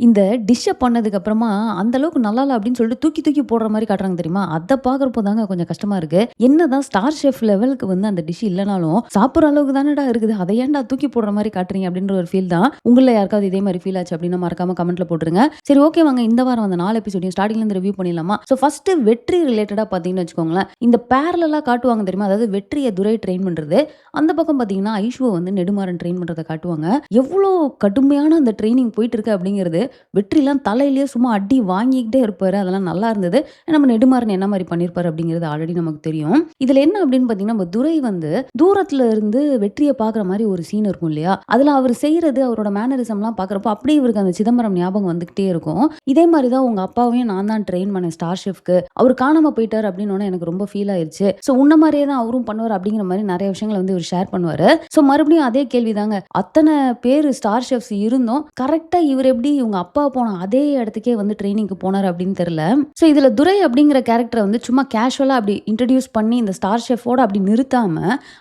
இந்த டிஷ்ஷ பண்ணதுக்கு அப்புறமா, அந்த அளவுக்கு நல்லா இல்ல அப்படின்னு சொல்லிட்டு தூக்கி தூக்கி போடுற மாரி காட்டுறாங்க தெரியுமா? அத பார்க்குறப்போ தாங்க கொஞ்சம் கஷ்டமா இருக்கு. என்னதான் ஸ்டார் ஷெஃப் லெவலுக்கு வந்து அந்த டிஷ் இல்லனாலும், சாப்பிடுற அளவுக்கு தானடா இருக்குது. அத ஏன்டா தூக்கி போடுற மாரி காட்டுறீங்க அப்படின்ற ஒரு ஃபீல் தான். உங்கள்ல யாருக்காவது இதே மாரி ஃபீல் ஆச்சு அப்படின்னா மறக்காம கமெண்ட்ல போட்டுருங்க. சரி ஓகே வாங்க இந்த வாரம் அந்த 4 எபிசோடையும் ஸ்டார்ட்டிங்ல இருந்து ரிவ்யூ பண்ணிடலாமா? ஃபர்ஸ்ட்டு வெற்றி ரிலேட்டடா பார்த்தீங்கன்னு வச்சுக்கோங்களேன். இந்த பேரலலா காட்டுவாங்க தெரியுமா? அதாவது வெற்றிய துரை ட்ரெயின் பண்றது. அந்த பக்கம் பார்த்தீங்கன்னா, ஐஷுவ வந்து நெடுமாறன் ட்ரெயின் பண்றத காட்டுவாங்க. எவ்ளோ கடுமையான அந்த ட்ரெய்னிங் போயிட்டு இருக்கு அப்படிங்கிறது வெற்றிலாம் தலையிலேயே சும்மா அடி வாங்கிக்கிட்டே இருப்பாரு. அதெல்லாம் நல்லா இருந்தது. நம்ம நெடுமாறன் என்ன மாரி பண்ணியிருப்பாரு அப்படிங்கிறது ஆல்ரெடி நமக்கு தெரியும். இதுல என்ன அப்படின்னு பார்த்தீங்கன்னா, நம்ம துரை வந்து தூரத்துல இருந்து வெற்றிய பார்க்குற மாரி ஒரு சீன் இருக்கும் இல்லையா? அதுல அவரு செய்றது, அவரோட மேனரிசம்லாம் பார்க்குறப்போ அப்படியே இவருக்கு அந்த சிதம்பரம் ஞாபகம் வந்துகிட்டே இருக்கும். இதே மாரி தான் உங்க அப்பாவையும் நான் தான் ட்ரெயின் பண்ணேன் ஸ்டார் ஷெஃப்க்கு. அவரு காணாம போயிட்டாரு அப்படின்னோனே எனக்கு ரொம்ப ஃபீல் ஆயிருச்சு. ஸோ உன்ன மாரியே தான் அவரும் பண்ணுவாரு அப்படிங்கிற மாரி நெறைய விஷயங்கள வந்து இவரு ஷேர் பண்ணுவாரு. ஸோ மறுபடியும் அதே கேள்வி தாங்க. அத்தன பேரு ஸ்டார் ஷெஃப்ஸ் இருந்தும் கரெக்ட்டா இவரு எப்படி இவங்க அப்பா போன அதே இடத்துக்கே வந்து ட்ரெய்னிங்க்கு போனாரு அப்படின்னு தெரியல. ஸோ இதுல துரை அப்படிங்கிற கேரக்டர வந்து சும்மா கேஷுவலா அப்படி இன்ட்ரோடியூஸ் பண்ணி இந்த ஸ்டார் ஷெஃப்போட அப்படி நிறுத்தாம,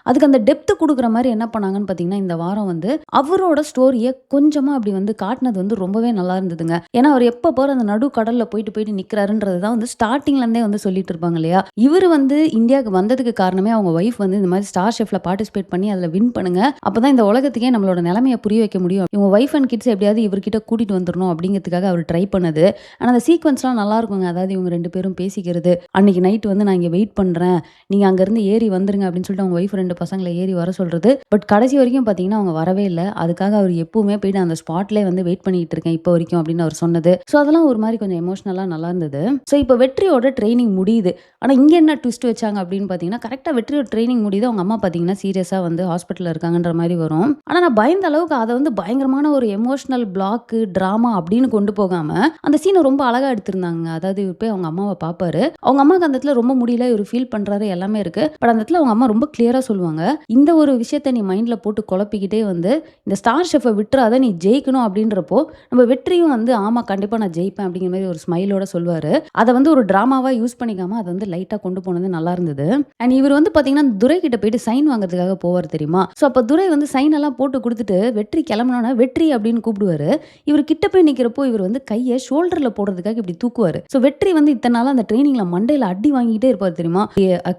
அதுக்கு அந்த டெப்த் குடுக்குற மாரி என்ன பண்ணாங்கன்னு பார்த்தீங்கன்னா, இந்த வாரம் வந்து அவரோட ஸ்டோரிய கொஞ்சமா அப்படி வந்து காட்டுனது வந்து ரொம்பவே நல்லா இருந்ததுங்க. ஏன்னா அவர் எப்ப பாரு அந்த நடு கடல்ல போயிட்டு போயிட்டு நிக்கிறாருன்றது தான் வந்து ஸ்டார்ட்டிங்ல இருந்தே வந்து சொல்லிட்டு இருப்பாங்க இல்லையா? இவரு வந்து இந்தியாவுக்கு வந்ததுக்கு காரணமே அவங்க ஒய்ஃப் வந்து இந்த மாரி ஸ்டார் ஷெஃப்ல பார்ட்டிசிபேட் பண்ணி அதுல வின் பண்ணுங்க. அப்பதான் இந்த உலகத்துக்கே நம்மளோட நிலைமைய புரிய வைக்க முடியும். இவங்க ஒய்ஃப் அண்ட் கிட்ஸ் எப்படியாவது இவர்கிட்ட கூட்டிட்டு வந்துரணும் அப்படிங்கிறதுக்காக அவர் ட்ரை பண்ணது. ஆனா அந்த சீக்வென்ஸ்லாம் நல்லா இருக்குங்க. அதாவது இவங்க 2 பேரும் பேசிக்கிறது. அன்னைக்கு நைட் வந்து நான் இங்க வெயிட் பண்றேன். நீங்க அங்கருந்து ஏறி வந்துருங்க அப்படின்னு சொல்லிட்டு அவங்க ஒய்ஃப் 2 பசங்கள ஏறி வர சொல்றது. பட் கடைசி வரைக்கும் பார்த்தீங்கன்னா, அவங்க வரவே இல்ல. அதுக்காக அவர் எப்பவுமே போயிட்டு அந்த ஸ்பாட்லயே வந்து வெயிட் பண்ணிட்டு இருக்கேன் இப்போ வரைக்கும் அப்படின்னு அவர் சொன்னது. ஸோ அதெல்லாம் ஒரு மாரி கொஞ்சம் எமோஷனலா நல்லா இருந்தது. ஸோ இப்போ வெற்றியோட ட்ரெய்னிங் முடியுது. ஆனா இங்க என்ன ட்விஸ்ட் வச்சாங்க அப்படின்னு பார்த்தீங்கன்னா, கரெக்ட்டா வெற்றியோட ட்ரெய்னிங் முடியுது. அவங்க அம்மா பார்த்தீங்கன்னா சீரியஸா வந்து ஹாஸ்பிட்டல்ல இருக்காங்கன்ற மாரி வரும். ஆனா நான் பயந்த அளவுக்கு அத வந்து பயங்கரமான ஒரு எமோஷனல் பிளாக்கு, டிராமா அப்படின்னு கொண்டு போகாம, அந்த சீன ரொம்ப அழகா எடுத்திருந்தாங்க. அதாவது இவர் போய் அவங்க அம்மாவ பார்ப்பாரு. அவங்க அம்மாக்கு அந்த இடத்துல ரொம்ப முடியல. இவரு ஃபீல் பண்றாரு. எல்லாமே இருக்கு. பட் அந்த இடத்துல அவங்க அம்மா ரொம்ப கிளியரா சொல்லுவாங்க. இந்த ஒரு விஷயத்த நீ மைண்ட்ல போட்டு குழப்பிக்கிட்டே வந்து இந்த ஸ்டார் ஷெஃப்ப விட்டுறாத நீ ஜெயிக்கணும் அப்படின்றப்போ, நம்ம வெற்றியும் வந்து ஆமா கண்டிப்பா நான் ஜெயிப்பேன் அப்படிங்கிற மாரி ஒரு ஸ்மைலோட சொல்லுவாரு. அத வந்து ஒரு டிராமாவா யூஸ் பண்ணிக்காம அத வந்து லைட்டா கொண்டு போனது நல்லா இருந்தது. அண்ட் இவர் வந்து பார்த்தீங்கன்னா, துரை கிட்ட போயிட்டு சைன் வாங்குறதுக்காக போவாரு தெரியுமா? ஸோ அப்ப துரை வந்து சைன் எல்லாம் போட்டு குடுத்துட்டு வெற்றி கிளம்புனோனே வெற்றி அப்படின்னு கூப்பிடுவாரு. இவர் கிட்ட போய் நிக்கிறப்போ இவர் வந்து கைய ஷோல்டர்ல போடுறதுக்காக இப்படி தூக்குவாரு. ஸோ வெற்றி வந்து இத்தன நாளா அந்த ட்ரெய்னிங்ல மண்டையில அடி வாங்கிட்டே இருப்பாரு தெரியுமா?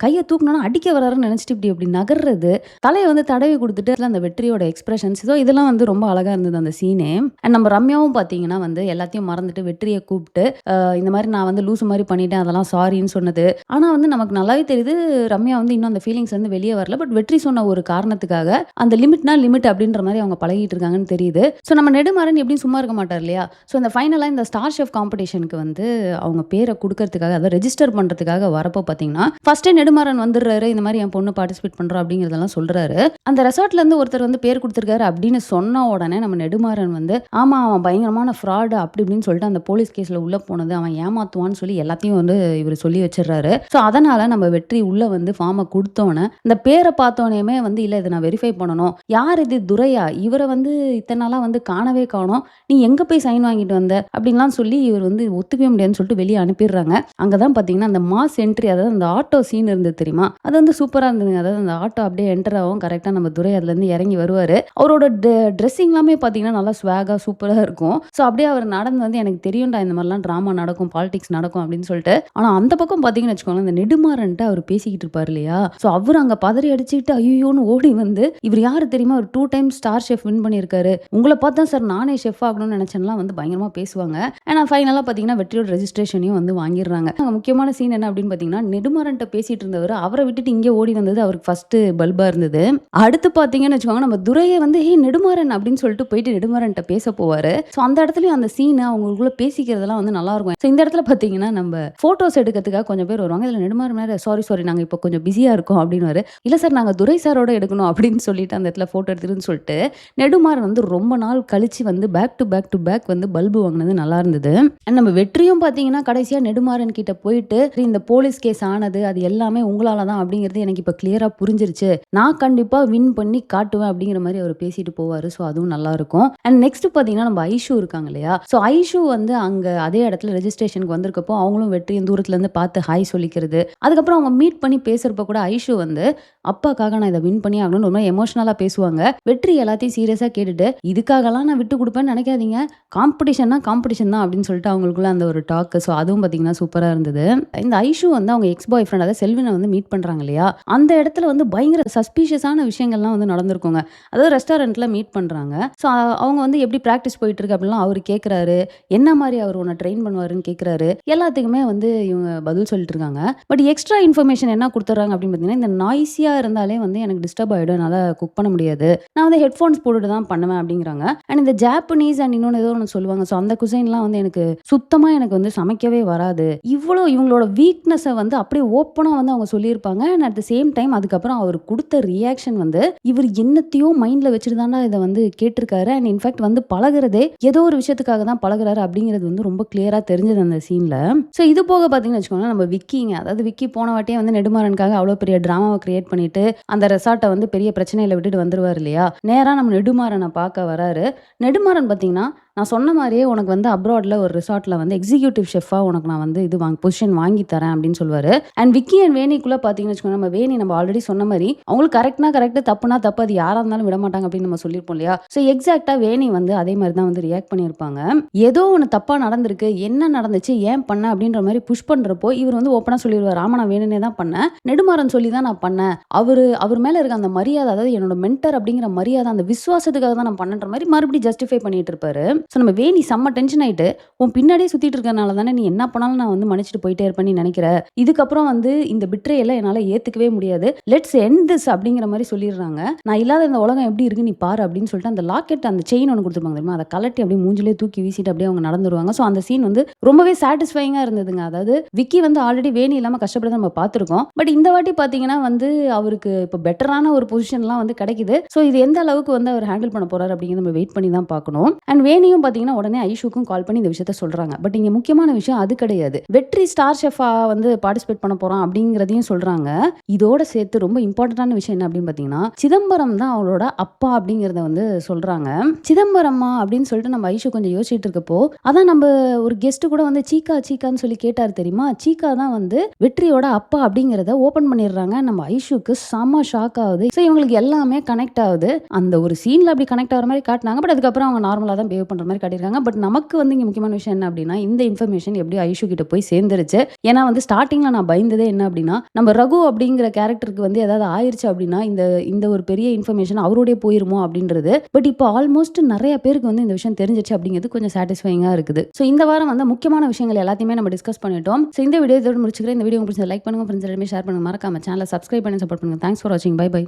கைய தூக்குனோனே அடிக்க வராருன்னு நினைச்சுட்டு இப்படி இப்படி நகர்றது, தலைய வந்து தடவி குடுத்துட்டு அந்த வெற்றியோட எக்ஸ்பிரஷன்ஸ் இதெல்லாம் வந்து ரொம்ப அழகா இருந்தது அந்த சீனே. அண்ட் நம்ம ரம்யாவும் பார்த்தீங்கன்னா வந்து எல்லாத்தையும் மறந்துட்டு வெற்றிய கூப்பிட்டு, இந்த மாரி நான் வந்து லூசு மாரி பண்ணிட்டேன். அதெல்லாம் சாரின்னு சொன்னது. ஆனா வந்து நமக்கு நல்லாவே தெரியுது ரம்யா வந்து இன்னும் அந்த ஃபீலிங்ஸ் வந்து வெளிய வரல. பட் வெற்றி சொன்ன ஒரு காரணத்துக்காக அந்த லிமிட்னா லிமிட் அப்படின்ற மாரி அவங்க பழகிட்டு இருக்காங்கன்னு தெரியுது. ஸோ நம்ம நெடுமாறன் எப்படியும் சும்மா இருக்க மாட்டார் இல்லையா? ஸோ இந்த ஃபைனலா இந்த ஸ்டார் ஷெஃப் காம்படிஷனுக்கு வந்து அவங்க பேர குடுக்கறதுக்காக அத ரெஜிஸ்டர் பண்றதுக்காக வரப்போ பார்த்தீங்கன்னா, ஃபர்ஸ்ட்டே நெடுமாறன் வந்துடுறாரு. இந்த மாரி என் பொண்ணு பார்ட்டிசிபேட் பண்றா அப்படிங்கிறதெல்லாம் சொல்றாரு. அந்த ரெசார்ட்ல இருந்து ஒருத்தர் வந்து பேர் குடுத்துருக்காரு அப்படின்னு சொன்ன உடனே நம்ம நெடுமாறன் வந்து, ஆமா அவன் பயங்கரமான ஃப்ராடு அப்படி இப்படின்னு சொல்லிட்டு அந்த போலீஸ் கேஸ்ல உள்ள போனது அவன் ஏமாத்துவான்னு சொல்லி எல்லாத்தையும் வந்து இவரு சொல்லி வச்சிடுறாரு. ஸோ அதனால நம்ம வெற்றி உள்ள வந்து ஃபார்ம குடுத்தோனே, இந்த பேர பார்த்தோனேயுமே வந்து இல்ல இத நான் வெரிஃபை பண்ணணும். யார் இது துரையா? இவர வந்து இத்தன நாளா வந்து காணவே காணோம். நீ எங்க போய் சைன் வாங்கிட்டு வந்த? அப்படின்லாம் சொல்லி இவர் வந்து ஒத்துக்கவே முடியாதுன்னு சொல்லிட்டு வெளிய அனுப்பிடுறாங்க. அங்க தான் பார்த்தீங்கன்னா, அந்த மாஸ் என்ட்ரி அதாவது அந்த ஆட்டோ சீன் இருந்தது தெரியுமா? அது வந்து சூப்பரா இருந்ததுங்க. அதாவது அந்த ஆட்டோ அப்படியே என்டர் ஆகும். கரெக்ட்டா நம்ம துரை அதுலேருந்து இறங்கி வருவாரு. அவரோட ட்ரெஸ்ஸிங்லாமே பார்த்தீங்கன்னா, நல்லா ஸ்வாகா சூப்பரா இருக்கும். ஸோ அப்படியே அவர் நடந்து வந்து எனக்கு தெரியும்டா இந்த மாரிலாம் டிராமா நடக்கும், பாலிடிக்ஸ் நடக்கும் அப்படின்னு சொல்லிட்டு. ஆனா அந்த பக்கம் பார்த்தீங்கன்னு வச்சுக்கோங்களேன், இந்த நெடுமாறன்ட்ட அவர் பேசிக்கிட்டு இருப்பாரு இல்லையா? ஸோ அவரு அங்க பதறி அடிச்சுக்கிட்டு ஐய்யயோன்னு ஓடி வந்து, இவர் யாரு தெரியுமா? ஒரு 2 டைம்ஸ் ஸ்டார் ஷெஃப் வின் பண்ணியிருக்காரு. உங்கள பார்த்து தான் சார் நானே ஷெஃப் ஆகணும்னு நினைச்சேன்லாம் வந்து பயங்கரமா பேசுவாங்க. ஆனா ஃபைனலா பார்த்தீங்கன்னா, வெற்றியோட ரெஜிஸ்ட்ரேஷனையும் வந்து வாங்கிடுறாங்க. அங்க முக்கியமான சீன் என்ன அப்படின்னு பார்த்தீங்கன்னா, நெடுமாறன்ட்ட பேசிட்டு இருந்தவரு அவர விட்டுட்டு இங்கே ஓடி வந்தது அவருக்கு ஃபர்ஸ்ட் பல்பா இருந்தது. அடுத்து பார்த்தீங்கன்னு வச்சுக்கோங்க, நம்ம துரையே வந்து "ஹே நெடுமாறன்" அப்படின்னு சொல்லிட்டு போயிட்டு நெடுமாறன்ட்ட பேச போவாரு. ஸோ அந்த இடத்துலயும் அந்த சீன் அவங்களுக்குள்ள பேசிக்கிறதெல்லாம் வந்து நல்லா இருக்கும். ஸோ இந்த இடத்துல பார்த்தீங்கன்னா, நம்ம ஃபோட்டோஸ் எடுக்கிறதுக்காக கொஞ்சம் பேர் வருவாங்க. இதுல நெடுமாறன் வேற சாரி நாங்க இப்போ கொஞ்சம் பிஸியா இருக்கோம் அப்படின்னுவாரு. இல்ல சார் நாங்க துரை சாரோட எடுக்கணும் அப்படின்னு சொல்லிட்டு அந்த இடத்துல ஃபோட்டோ எடுத்துருன்னு சொல்லிட்டு நெடுமாறன் வந்து ரொம்ப நாள் கழிச்சு வந்து பேக் வந்து பல்பு வாங்கினது நல்லா இருந்தது. அண்ட் நம்ம வெற்றியும் பார்த்தீங்கன்னா, கடைசியா நெடுமாறன் கிட்ட போயிட்டு இந்த போலீஸ் கேஸ் ஆனது அது எல்லாமே உங்களால தான் அப்படிங்கிறது எனக்கு இப்போ கிளியரா புரிஞ்சிருச்சு. நான் கண்டிப்பா வின் பண்ணி காட்டுவேன் அப்படிங்கிற மாரி அவர் பேசிட்டு போவாரு. ஸோ அதுவும் நல்லா இருக்கும். அண்ட் நெக்ஸ்ட் பார்த்தீங்கன்னா, நம்ம ஐஷு இருக்காங்க இல்லையா? ஸோ ஐஷு வந்து அங்க அதே இடத்துல ரெஜிஸ்ட்ரேஷனுக்கு வந்திருக்கப்போ அவங்களும் வெற்றியும் தூரத்துல இருந்து பார்த்து ஹாய் சொல்லிக்கிறது. அதுக்கப்புறம் அவங்க மீட் பண்ணி பேசுறப்ப கூட ஐஷு வந்து அப்பாக்காக நான் இத வின் பண்ணி ஆகணும்னு ஒரு மாரி எமோஷனலா பேசுவாங்க. வெற்றி எல்லாத்தையும் சீரியஸா கேட்டுட்டு, இதுக்காகலாம் நான் விட்டு குடுப்பேன்னு நெனைக்காதீங்க. காம்படிஷன் தான் அப்படின்னு சொல்லிட்டு அவங்களுக்குள்ள அந்த ஒரு டாக். ஸோ அதுவும் பார்த்தீங்கன்னா சூப்பரா இருந்தது. இந்த ஐஷு வந்து அவங்க எக்ஸ் பாய் ஃப்ரெண்ட் அதாவது செல்வினை வந்து மீட் பண்றாங்க இல்லையா? அந்த இடத்துல வந்து பயங்கர சஸ்பீஷியஸான விஷயங்கள்லாம் வந்து நடந்திருக்குங்க. அதாவது ரெஸ்டாரண்ட்ல மீட் பண்றாங்க. ஸோ அவங்க வந்து எப்படி பிராக்டிஸ் போயிட்டு இருக்கு அப்படிலாம் அவரு கேட்குறாரு. என்ன மாரி அவர் உன்ன ட்ரெயின் பண்ணுவாருன்னு கேட்குறாரு. எல்லாத்துக்குமே வந்து இவங்க பதில் சொல்லிட்டு இருக்காங்க. பட் எக்ஸ்ட்ரா இன்ஃபர்மேஷன் என்ன குடுத்துர்றாங்க அப்படின்னு பார்த்தீங்கன்னா, இந்த நாய்ஸியா இருந்தாலே வந்து எனக்கு டிஸ்டர்ப் ஆயிடும். என்னால குக் பண்ண முடியாது. நான் வந்து ஹெட்ஃபோன்ஸ் போட்டுட்டு தான் பண்ணுவேன் அப்படிங்கிறாங்க. அண்ட் இந்த ஜாப்பனீஸ் அண்ட் இன்னொன்னு ஏதோ ஒண்ணு சொல்லுவாங்க. ஸோ அந்த குசைன்லாம் வந்து எனக்கு சுத்தமா எனக்கு வந்து சமைக்கவே வராது. இவ்வளோ இவங்களோட வீக்னஸ வந்து அப்படியே ஓப்பனா வந்து அவங்க சொல்லியிருப்பாங்க. And at the same time அதுக்கப்புறம் அவர் குடுத்த ரியாக்ஷன் வந்து, இவர் என்னத்தையோ மைண்ட்ல வச்சுட்டு தான்டா இத வந்து கேட்டிருக்காரு. அண்ட் இன்ஃபாக்ட் வந்து பழகுறதே ஏதோ ஒரு விஷயத்துக்காக தான் பழகுறாரு அப்படிங்கிறது வந்து ரொம்ப கிளியரா தெரிஞ்சது அந்த சீன்ல. ஸோ இது போக பார்த்தீங்கன்னு வச்சுக்கோங்களேன், நம்ம விக்கிங்க. அதாவது விக்கி போன வாட்டியே வந்து நெடுமாறனுக்காக அவ்வளோ பெரிய டிராமாவ கிரியேட் பண்ணிட்டு, அந்த ரெசார்ட்ட வந்து பெரிய பிரச்சனையில விட்டுட்டு வந்துருவாரு இல்லையா? நேரா நம்ம நெடுமாறன பார்க்க வராரு. நெடுமாறன் பார்த்தீங்கன்னா, நான் சொன்ன மாரியே உனக்கு வந்து அப்ராட்ல ஒரு ரிசார்ட்ல வந்து எக்ஸிக்யூட்டிவ் ஷெஃபா உனக்கு நான் வந்து இது பொசிஷன் வாங்கி தரேன் அப்படின்னு சொல்லுவாரு. அண்ட் விக்கி அண்ட் வேணிக்குள்ள பார்த்தீங்கன்னு வச்சுக்கோங்க, நம்ம வேணி நம்ம ஆல்ரெடி சொன்ன மாரி அவங்களுக்கு கரெக்ட்னா கரெக்ட், தப்புனா தப்பு. அது யாரா இருந்தாலும் விட மாட்டாங்க அப்படின்னு நம்ம சொல்லியிருப்போம் இல்லையா? ஸோ எக்ஸாக்ட்டா வேணி வந்து அதே மாரி தான் வந்து ரியாக்ட் பண்ணியிருப்பாங்க. ஏதோ ஒண்ணு தப்பா நடந்திருக்கு. என்ன நடந்துச்சு? ஏன் பண்ண? அப்படின்ற மாரி புஷ் பண்றப்போ இவர் வந்து ஓப்பனா சொல்லிருவாரு. ஆமா நான் வேணும்னே தான் பண்ணேன். நெடுமாறன் சொல்லி தான் நான் பண்ணேன். அவர் மேல இருக்க அந்த மரியாதை, அதாவது என்னோட மென்டர் அப்படிங்கிற மரியாதை, அந்த விசுவாசத்துக்காக தான் நான் பண்ணேன்ற மாரி மறுபடியும் ஜஸ்டிஃபை பண்ணிட்டு இருப்பாரு. ஸோ நம்ம வேணி செம்ம டென்ஷன் ஆயிட்டு, உன் பின்னாடியே சுத்திட்டு இருக்கறனால தானே நீ என்ன பண்ணாலும் நான் வந்து மன்னிச்சுட்டு போயிட்டே இருப்பேன்னு நீ நினைக்கிற. இதுக்கப்புறம் வந்து இந்த பிட்ரேயல என்னால ஏத்துக்கவே முடியாது. லெட்ஸ் எண்ட் திஸ் அப்படிங்கிற மாரி சொல்லிடுறாங்க. நான் இல்லாத இந்த உலகம் எப்படி இருக்கு நீ பாரு அப்படின்னு சொல்லிட்டு அந்த லாக்கெட் அந்த செயின் ஒன்று கொடுத்துருப்பாங்க தெரியுமா? அதை கலட்டி அப்படியே மூஞ்சிலே தூக்கி வீசிட்டு அப்படியே அவங்க நடந்துருவாங்க. ஸோ அந்த சீன் வந்து ரொம்பவே சாட்டிஸ்ஃபைங்கா இருந்ததுங்க. அதாவது விக்கி வந்து ஆல்ரெடி வேணி இல்லாம கஷ்டப்படுறத நம்ம பார்த்துருக்கோம். பட் இந்த வாட்டி பார்த்தீங்கன்னா வந்து அவருக்கு இப்போ பெட்டரான ஒரு பொசிஷன்லாம் வந்து கிடைக்குது. ஸோ இது எந்த அளவுக்கு வந்து அவர் ஹேண்டில் பண்ண போறாரு அப்படிங்கிறத நம்ம வெயிட் பண்ணி தான் பார்க்கணும். அண்ட் வேணியும் பார்த்தீங்கன்னா உடனே ஐஷுக்கும் கால் பண்ணி இந்த விஷயத்த சொல்றாங்க. பட் இங்க முக்கியமான விஷயம் அது கிடையாது. வெற்றி ஸ்டார் ஷெஃபா வந்து பார்ட்டிசிபேட் பண்ண போறான் அப்படிங்கிறதையும் சொல்றாங்க. இதோட சேர்த்து ரொம்ப இம்பார்ட்டன்டான விஷயம் என்ன அப்படின்னு பார்த்தீங்கன்னா, சிதம்பரம் தான் அவளோட அப்பா அப்படிங்கிறத வந்து சொல்றாங்க. சிதம்பரமா அப்படின்னு சொல்லிட்டு நம்ம ஐஷு கொஞ்சம் யோசிச்சுட்டு இருக்கப்போ, அதான் நம்ம ஒரு கெஸ்ட் கூட வந்து சீக்கான்னு சொல்லி கேட்டாரு தெரியுமா? சீக்கா தான் வந்து வெற்றியோட அப்பா அப்படிங்கிறத ஓபன் பண்ணிடுறாங்க. நம்ம ஐஷுக்கு செம ஷாக் ஆகுது. ஸோ இவங்களுக்கு எல்லாமே கனெக்ட் ஆகுது. அந்த ஒரு சீன்ல அப்படி கனெக்ட் ஆகிற மாதிரி காட்டினாங்க. பட் அதுக்கப்புறம் அவங்க நார்மலா தான் பிஹேவ் பண்ற மாதிரி காட்டியிருக்காங்க. பட் நமக்கு வந்து இங்க முக்கியமான விஷயம் என்ன அப்படின்னா, இந்த இன்ஃபர்மேஷன் எப்படி ஐஷு கிட்ட போய் சேர்ந்துருச்சு. ஏன்னா வந்து ஸ்டார்டிங்ல நான் பயந்ததே என்ன அப்படின்னா, நம்ம ரகு அப்படிங்கிற கேரக்டருக்கு வந்து ஏதாவது ஆயிருச்சு அப்படின்னா இந்த ஒரு பெரிய இன்ஃபர்மேஷன் அவரோடய போயிருமோ அப்படின்றது. பட் இப்போ ஆல்மோஸ்ட் நிறைய பேருக்கு வந்து இந்த விஷயம் தெரிஞ்சிச்சு அப்படிங்கிறது கொஞ்சம் சாட்டிஸ்ஃபைங்கா இருக்குது. ஸோ இந்த வாரம் வந்து முக்கியமான விஷயங்கள் எல்லாத்தையுமே நம்ம டிஸ்கஸ் பண்ணிட்டோம். ஸோ இந்த வீடியோ இதோட முடிச்சுக்கிறேன். இந்த வீடியோ உங்களுக்கு லைக் பண்ணுங்க, ஃப்ரெண்ட்ஸ் எல்லாமே ஷேர் பண்ணுங்க, மறக்காம சேனலை சப்ஸ்கிரைப் பண்ணி சப்போர்ட் பண்ணுங்க. தேங்க்ஸ் ஃபார் வாட்சிங். Bye by.